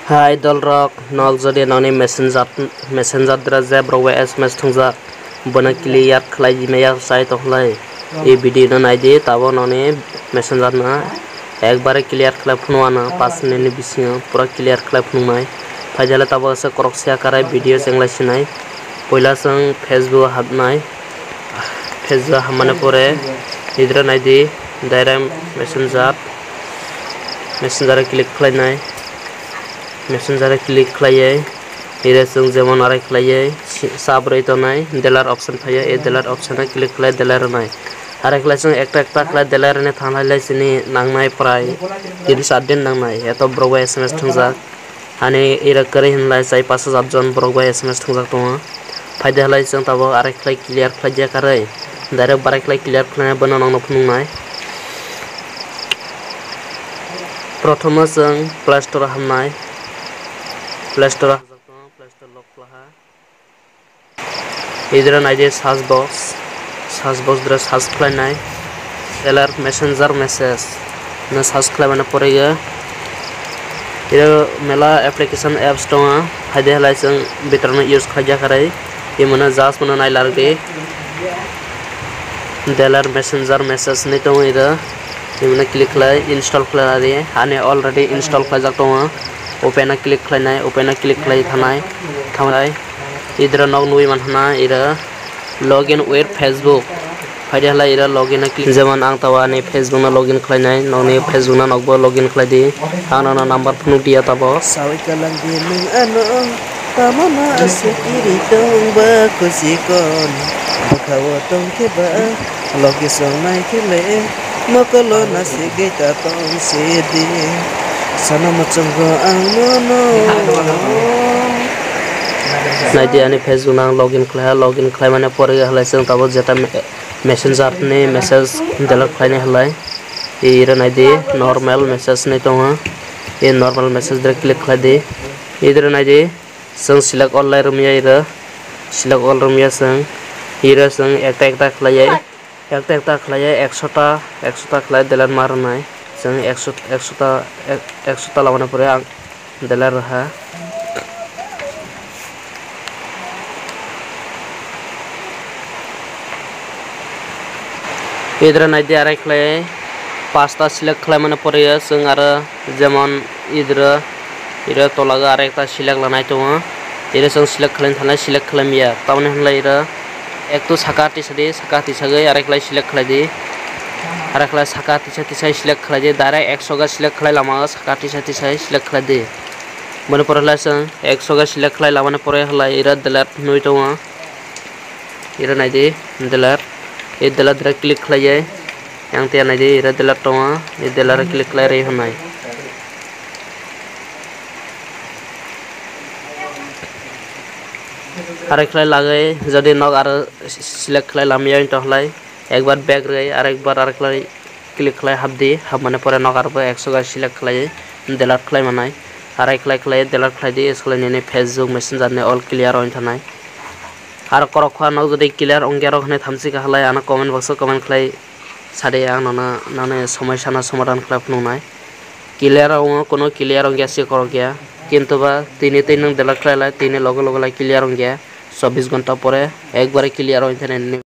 Hai Dolrock nog jadi noni messenger dra zebra SMS thungja bana clear khlai meya sai tohlai e video na naidi tabo noni messenger na ekbare clear khlai phunwana 5 minute ni bisingo pura clear khlai phunmai faijale tabo se korok sia karai video senglai sinai poila sang Facebook habnai Facebook hamane pore idra naidi direct messenger click khlainai messenger click khlaiye ire sung jemon arai khlaiye sabroi tonai delar option thaya e delar option na click khlai delar nai arai khlai sung ekta khlai delar ne thanai lai sini nangnai prai 3-4 din nangnai eto brogwa SMS thungjak ani ira kare hinlai sai 5000 jon brogwa SMS thungjak tonga faide halai sung tabo arai khlai clear khlai ja karai direct barai khlai clear khlai bana nang phunungnai prothoma sung Play Store hamnai Play Store lock laha idra naide search box dra search khlainai alert messenger message na search khlaimana porega ira mela application apps tonga haide halai sung bitorna use khaja karai imana jas mana nai large delar messenger message ni tonga ira imana click khlai install khlai ani already install khajak tonga open a click khlainai open a click khlai thanai idra nog nui manhana ira login with Facebook faide hala ira login a click jeman ang tawa ni Facebook na login khlainai noni Facebook na nogbo login khlai di ang na number phunu dia tabo sawi kalang dining ano tamama asikiri dong ba kusikon bakawa tong keba logi song nai kile makalo nasige ta tong sedi sana macamgo ang no naidi ani Facebook nang login khlai mane pore halai sung tabo jeta messenger ni message delak khlaine halai ira naidi normal message ni tonga e normal message dra click khlai di idra naidi sung select all lai rumya ira select all rumya sung ira sung ekta khlai 100 ta khlai delan marnai sung 100 ta lamane pore ang delar raha idra naidi arai khlai 5 ta select khlai mane pore sung ara jemon ira tolaga arai ta select lanai tonga ira sung select khlain thanai select khlamya tamne hanlai ira ekto sakati sagai arai khlai select khlai di arai khlai sakati select khlai di direct 100 ga select khlai lama sakati select khlai di mane pore halai sung 100 ga select khlai lamane pore halai ira delat nui tonga ira naidi delat e delat dra click khlai jai yang te naidi ira delat tonga e delat click khlai rei honai arai khlai lagai jodi nog ar select khlai lamya to halai ekbar back rei arekbar ar khlai click khlai habdi habmane pore nog ar 100 ga select khlai delat khlai manai arai khlai delat khlai di esklai ni Facebook messenger ne all clear on thanai ar korok khwa nog jodi clear ongero khne thamsi ka halai ana comment box comment khlai sade ang nana সমস্যা na সমাধান khlai phunai clear ong kono clear ong gya korokya কিন্তু বা তিনি নং দেলা khlai lai tini logo lai clear ong gya 24 ঘন্টা পরে একবারে clear হইছে না